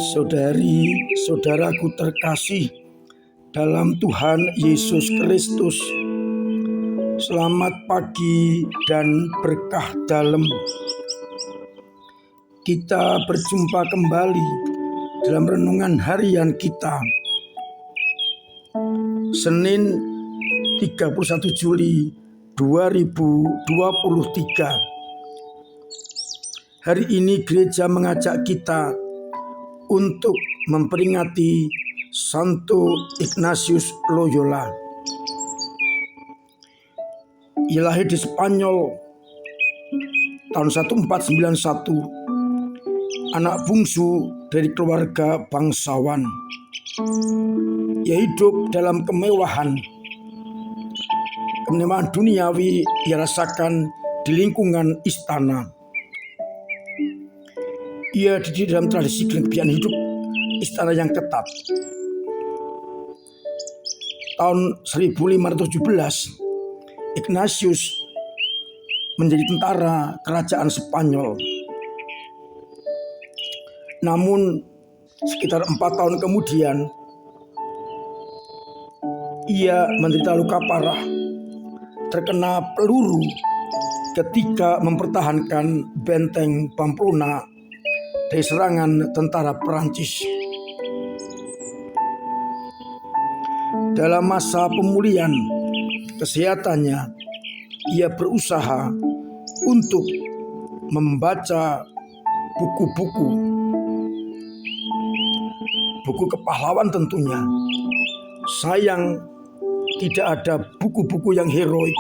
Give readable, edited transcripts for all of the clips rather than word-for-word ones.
Saudari-saudaraku terkasih dalam Tuhan Yesus Kristus, selamat pagi dan berkah dalam. Kita berjumpa kembali dalam renungan harian kita, Senin 31 Juli 2023. Hari ini gereja mengajak kita untuk memperingati Santo Ignatius Loyola. Ia lahir di Spanyol tahun 1491, anak bungsu dari keluarga bangsawan. Ia hidup dalam kemewahan duniawi ia rasakan di lingkungan istana. Ia dididik dalam tradisi kebiasaan hidup istana yang ketat. Tahun 1517, Ignatius menjadi tentara kerajaan Spanyol. Namun sekitar 4 tahun kemudian, ia menderita luka parah, terkena peluru ketika mempertahankan benteng Pamplona dari serangan tentara Perancis. Dalam masa pemulihan kesehatannya, ia berusaha untuk membaca buku kepahlawan tentunya. Sayang, tidak ada buku-buku yang heroik.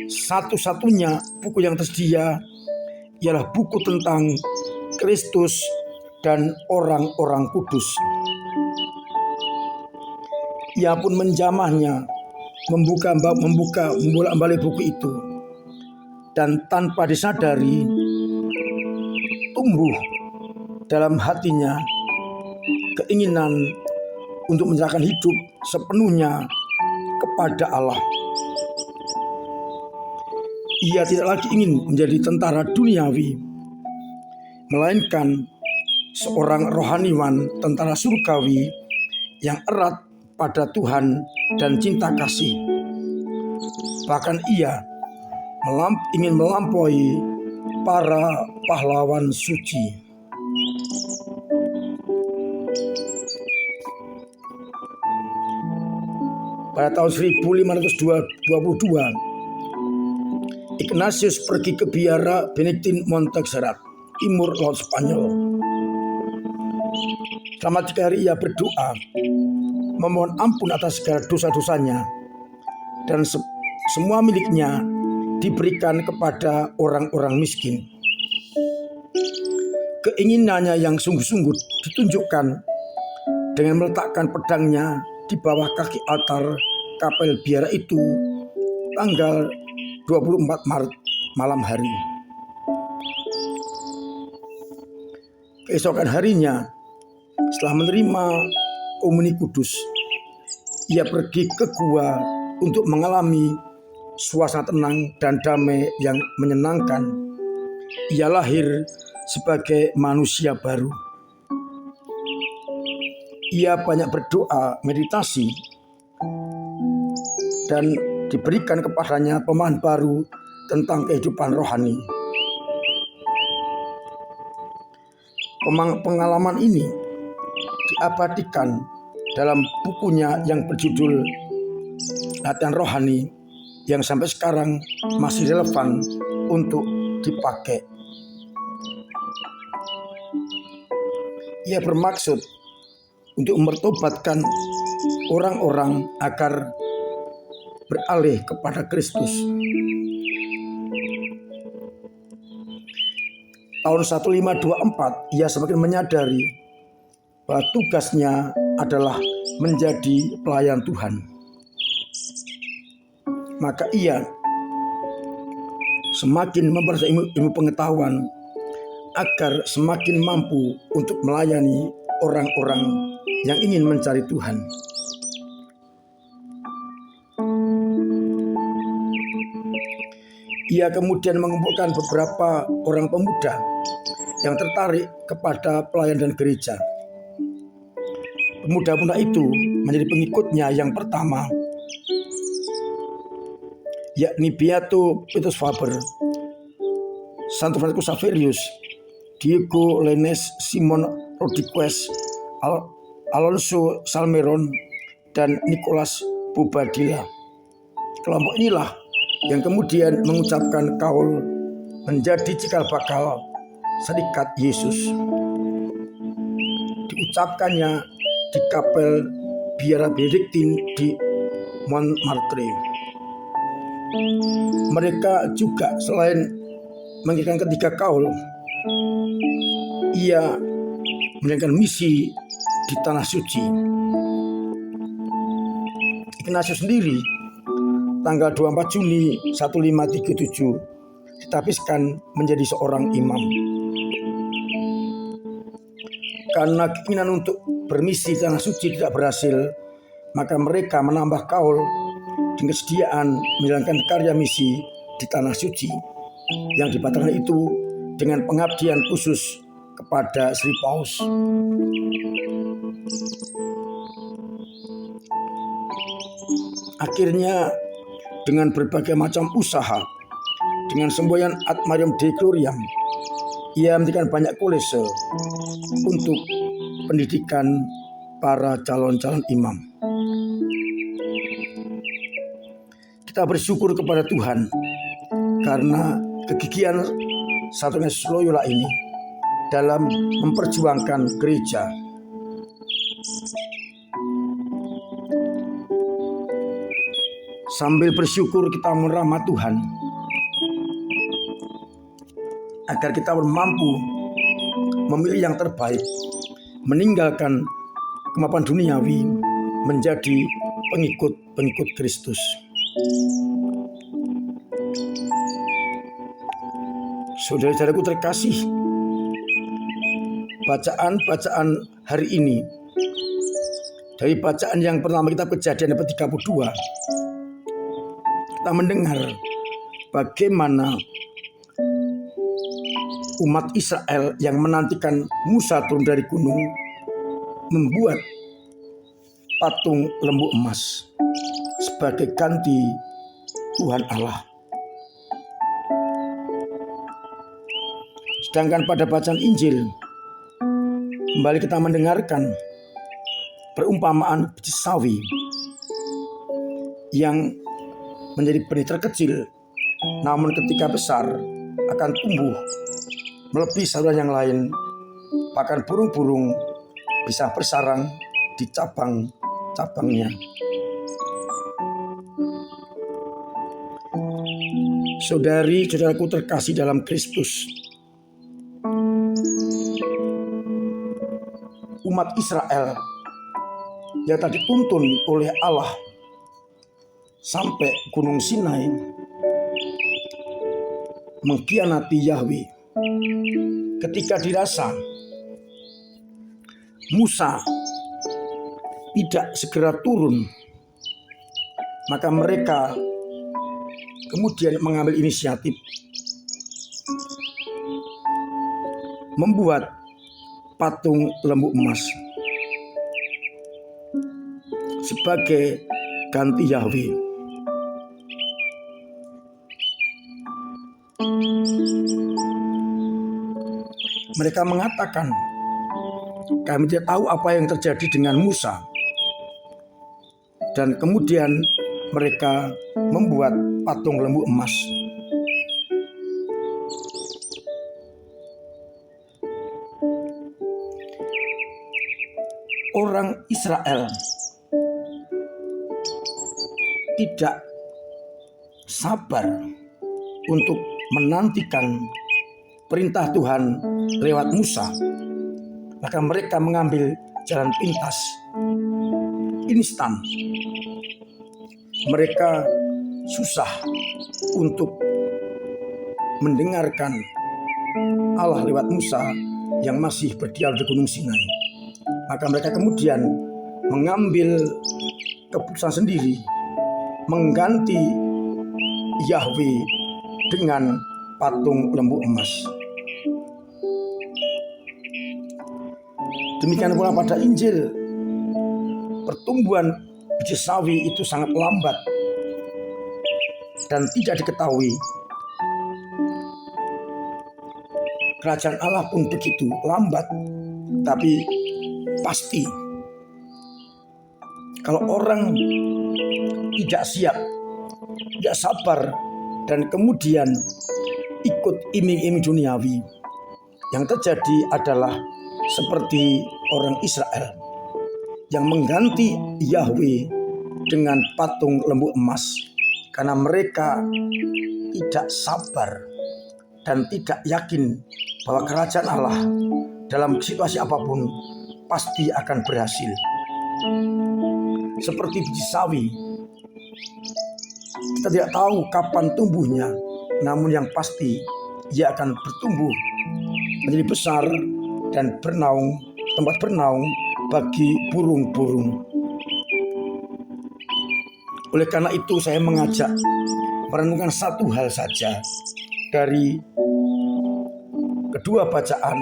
Satu-satunya buku yang tersedia ialah buku tentang Kristus dan orang-orang kudus. Ia pun menjamahnya, membolak-balik buku itu, dan tanpa disadari tumbuh dalam hatinya keinginan untuk menyerahkan hidup sepenuhnya kepada Allah. Ia tidak lagi ingin menjadi tentara duniawi, melainkan seorang rohaniwan, tentara surgawi yang erat pada Tuhan dan cinta kasih. Bahkan ia ingin melampaui para pahlawan suci. Pada tahun 1522, Ignatius pergi ke biara Benediktin Montserrat, timur laut Spanyol. Selama 3 hari ia berdoa, memohon ampun atas segala dosa-dosanya, dan semua miliknya diberikan kepada orang-orang miskin. Keinginannya yang sungguh-sungguh ditunjukkan dengan meletakkan pedangnya di bawah kaki altar kapel biara itu tanggal 24 Maret malam hari. Keesokan harinya, setelah menerima komuni kudus, ia pergi ke gua untuk mengalami suasana tenang dan damai yang menyenangkan. Ia lahir sebagai manusia baru. Ia banyak berdoa, meditasi, dan diberikan kepadanya pemahaman baru tentang kehidupan rohani. Pengalaman ini diabadikan dalam bukunya yang berjudul Latihan Rohani, yang sampai sekarang masih relevan untuk dipakai. Ia bermaksud untuk mempertobatkan orang-orang agar beralih kepada Kristus. Tahun 1524, ia semakin menyadari bahwa tugasnya adalah menjadi pelayan Tuhan. Maka ia semakin mempelajari ilmu pengetahuan agar semakin mampu untuk melayani orang-orang yang ingin mencari Tuhan. Ia kemudian mengumpulkan beberapa orang pemuda yang tertarik kepada pelayanan gereja. Pemuda-pemuda itu menjadi pengikutnya yang pertama, yakni Beato Petrus Faber, Santo Franciscus Xaverius, Diego Lainez, Simon Rodriguez, Alonso Salmeron, dan Nicolas Bobadilla. Kelompok inilah yang kemudian mengucapkan kaul menjadi cikal bakal Serikat Yesus. Diucapkannya di Kapel Biara Benediktin di Montmartre. Mereka juga selain mengirimkan ketiga kaul, ia menjalankan misi di Tanah Suci. Ignatius sendiri tanggal 24 Juni 1537 ditabiskan menjadi seorang imam. Karena keinginan untuk bermisi di Tanah Suci tidak berhasil, maka mereka menambah kaul dengan kesediaan menjalankan karya misi di Tanah Suci yang dibatalkan itu dengan pengabdian khusus kepada Sri Paus. Akhirnya dengan berbagai macam usaha, dengan semboyan Ad Mariam Dei Gloriam, ia mendirikan banyak kolese untuk pendidikan para calon-calon imam. Kita bersyukur kepada Tuhan karena kegigihan Santo Ignatius Loyola ini dalam memperjuangkan gereja. Sambil bersyukur kita merahmat Tuhan agar kita mampu memilih yang terbaik, meninggalkan kemapanan duniawi menjadi pengikut Kristus. Saudara-saudaraku terkasih, bacaan hari ini dari bacaan yang pertama kitab Kejadian ayat 32, kita mendengar bagaimana umat Israel yang menantikan Musa turun dari gunung membuat patung lembu emas sebagai ganti Tuhan Allah. Sedangkan pada bacaan Injil kembali kita mendengarkan perumpamaan biji sawi yang menjadi benih terkecil, namun ketika besar akan tumbuh melebihi saluran yang lain, bahkan burung-burung bisa bersarang di cabang-cabangnya. Saudari-saudaraku terkasih dalam Kristus, umat Israel yang tadi dituntun oleh Allah sampai Gunung Sinai mengkhianati Yahweh. Ketika dirasa Musa tidak segera turun, maka mereka kemudian mengambil inisiatif membuat patung lembu emas sebagai ganti Yahweh. Mereka mengatakan, kami tidak tahu apa yang terjadi dengan Musa. Dan kemudian mereka membuat patung lembu emas. Orang Israel tidak sabar untuk menantikan perintah Tuhan lewat Musa, maka mereka mengambil jalan pintas, instan. Mereka susah untuk mendengarkan Allah lewat Musa yang masih berdialog di Gunung Sinai. Maka mereka kemudian mengambil keputusan sendiri, mengganti Yahweh dengan patung lembu emas. Demikian pula pada Injil, pertumbuhan biji sawi itu sangat lambat dan tidak diketahui. Kerajaan Allah pun begitu lambat, tapi pasti. Kalau orang tidak siap, tidak sabar, dan kemudian ikut iming-iming duniawi, yang terjadi adalah seperti orang Israel yang mengganti Yahweh dengan patung lembu emas karena mereka tidak sabar dan tidak yakin bahwa kerajaan Allah dalam situasi apapun pasti akan berhasil. Seperti biji sawi, kita tidak tahu kapan tumbuhnya, namun yang pasti ia akan bertumbuh menjadi besar dan tempat bernaung bagi burung-burung. Oleh karena itu saya mengajak merenungkan satu hal saja dari kedua bacaan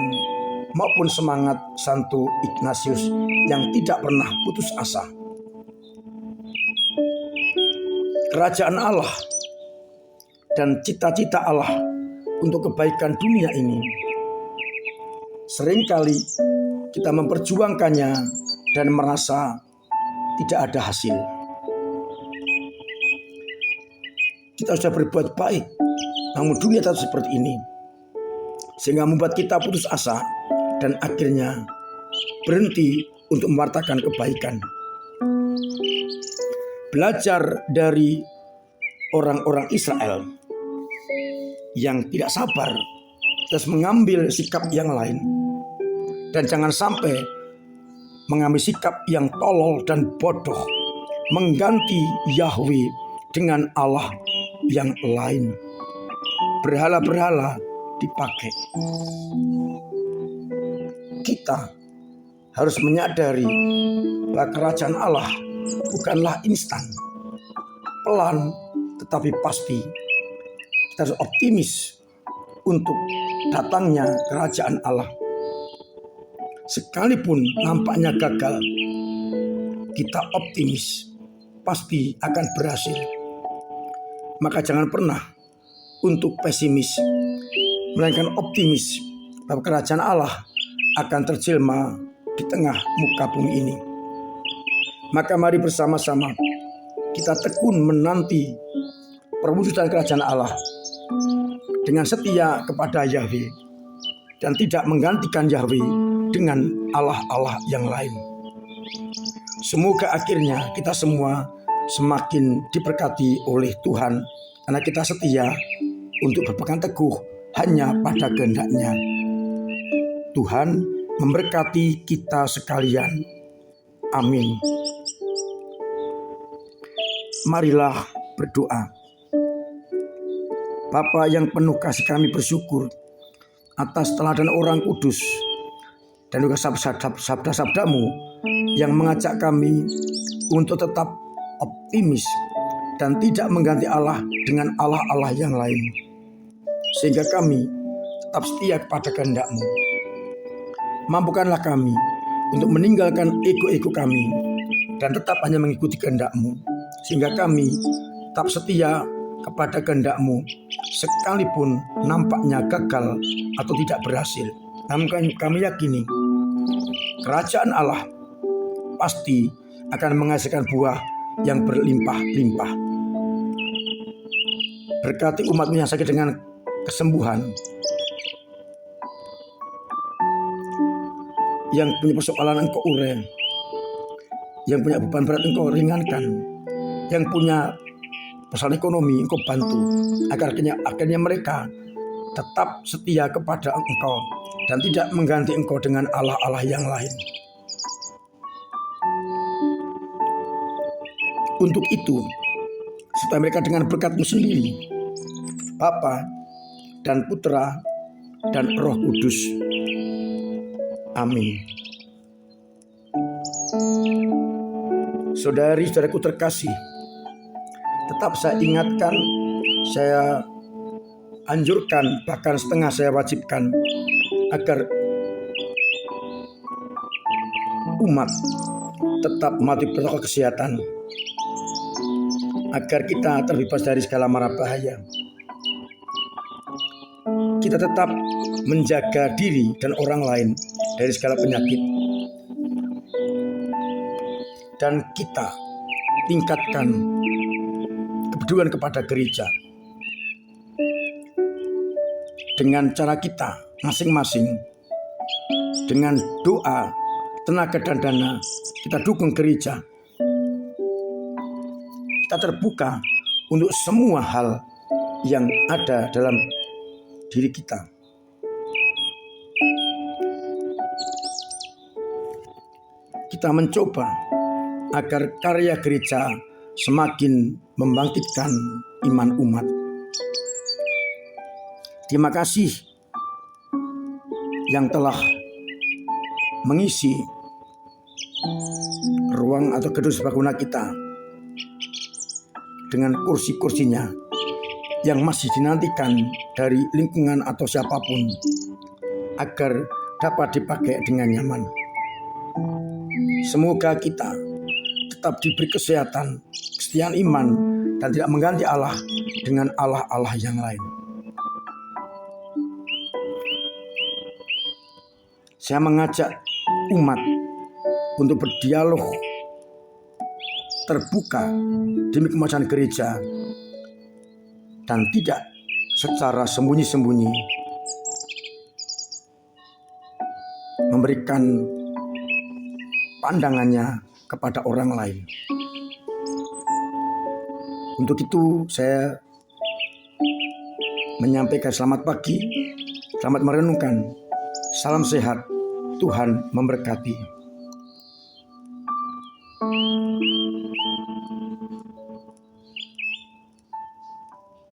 maupun semangat Santo Ignatius yang tidak pernah putus asa. Kerajaan Allah dan cita-cita Allah untuk kebaikan dunia ini seringkali kita memperjuangkannya dan merasa tidak ada hasil. Kita sudah berbuat baik, namun dunia tetap seperti ini, sehingga membuat kita putus asa dan akhirnya berhenti untuk mewartakan kebaikan. Belajar dari orang-orang Israel yang tidak sabar, terus mengambil sikap yang lain. Dan jangan sampai mengambil sikap yang tolol dan bodoh, mengganti Yahweh dengan Allah yang lain. Berhala-berhala dipakai. Kita harus menyadari bahwa kerajaan Allah bukanlah instan, pelan tetapi pasti. Kita harus optimis untuk datangnya kerajaan Allah. Sekalipun nampaknya gagal, kita optimis pasti akan berhasil. Maka jangan pernah untuk pesimis, melainkan optimis bahwa kerajaan Allah akan terjelma di tengah muka bumi ini. Maka mari bersama-sama kita tekun menanti perwujudan kerajaan Allah dengan setia kepada Yahweh dan tidak menggantikan Yahweh dengan Allah-Allah yang lain. Semoga akhirnya kita semua semakin diberkati oleh Tuhan karena kita setia untuk berpegang teguh hanya pada kehendak-Nya. Tuhan memberkati kita sekalian. Amin. Marilah berdoa. Bapa yang penuh kasih, kami bersyukur atas teladan orang kudus dan juga sabda-sabda-Mu yang mengajak kami untuk tetap optimis dan tidak mengganti Allah dengan Allah-Allah yang lain, sehingga kami tetap setia kepada kehendak-Mu. Mampukanlah kami untuk meninggalkan ego-ego kami dan tetap hanya mengikuti kehendak-Mu, sehingga kami tetap setia kepada kehendak-Mu sekalipun nampaknya gagal atau tidak berhasil. Namun kami yakini kerajaan Allah pasti akan menghasilkan buah yang berlimpah-limpah. Berkati umat-Mu yang sakit dengan kesembuhan, yang punya persoalan Engkau urai, yang punya beban berat Engkau ringankan, yang punya persoalan ekonomi Engkau bantu, agar akhirnya mereka tetap setia kepada Engkau dan tidak mengganti Engkau dengan Allah-Allah yang lain. Untuk itu, serta mereka dengan berkat-Mu sendiri, Bapa dan Putra dan Roh Kudus. Amin. Saudari-saudaraku terkasih, tetap saya ingatkan, saya anjurkan, bahkan setengah saya wajibkan agar umat tetap mematuhi protokol kesehatan, agar kita terbebas dari segala mara bahaya. Kita tetap menjaga diri dan orang lain dari segala penyakit. Dan kita tingkatkan kepedulian kepada gereja dengan cara kita masing-masing, dengan doa, tenaga dan dana. Kita dukung gereja. Kita terbuka untuk semua hal yang ada dalam diri kita. Kita mencoba agar karya gereja semakin membangkitkan iman umat. Terima kasih yang telah mengisi ruang atau gedung serbaguna kita dengan kursi-kursinya yang masih dinantikan dari lingkungan atau siapapun agar dapat dipakai dengan nyaman. Semoga kita tetap diberi kesehatan, kesetiaan iman, dan tidak mengganti Allah dengan Allah-Allah yang lain. Saya mengajak umat untuk berdialog terbuka demi kemajuan gereja dan tidak secara sembunyi-sembunyi memberikan pandangannya kepada orang lain. Untuk itu saya menyampaikan selamat pagi, selamat merenungkan, salam sehat, Tuhan memberkati.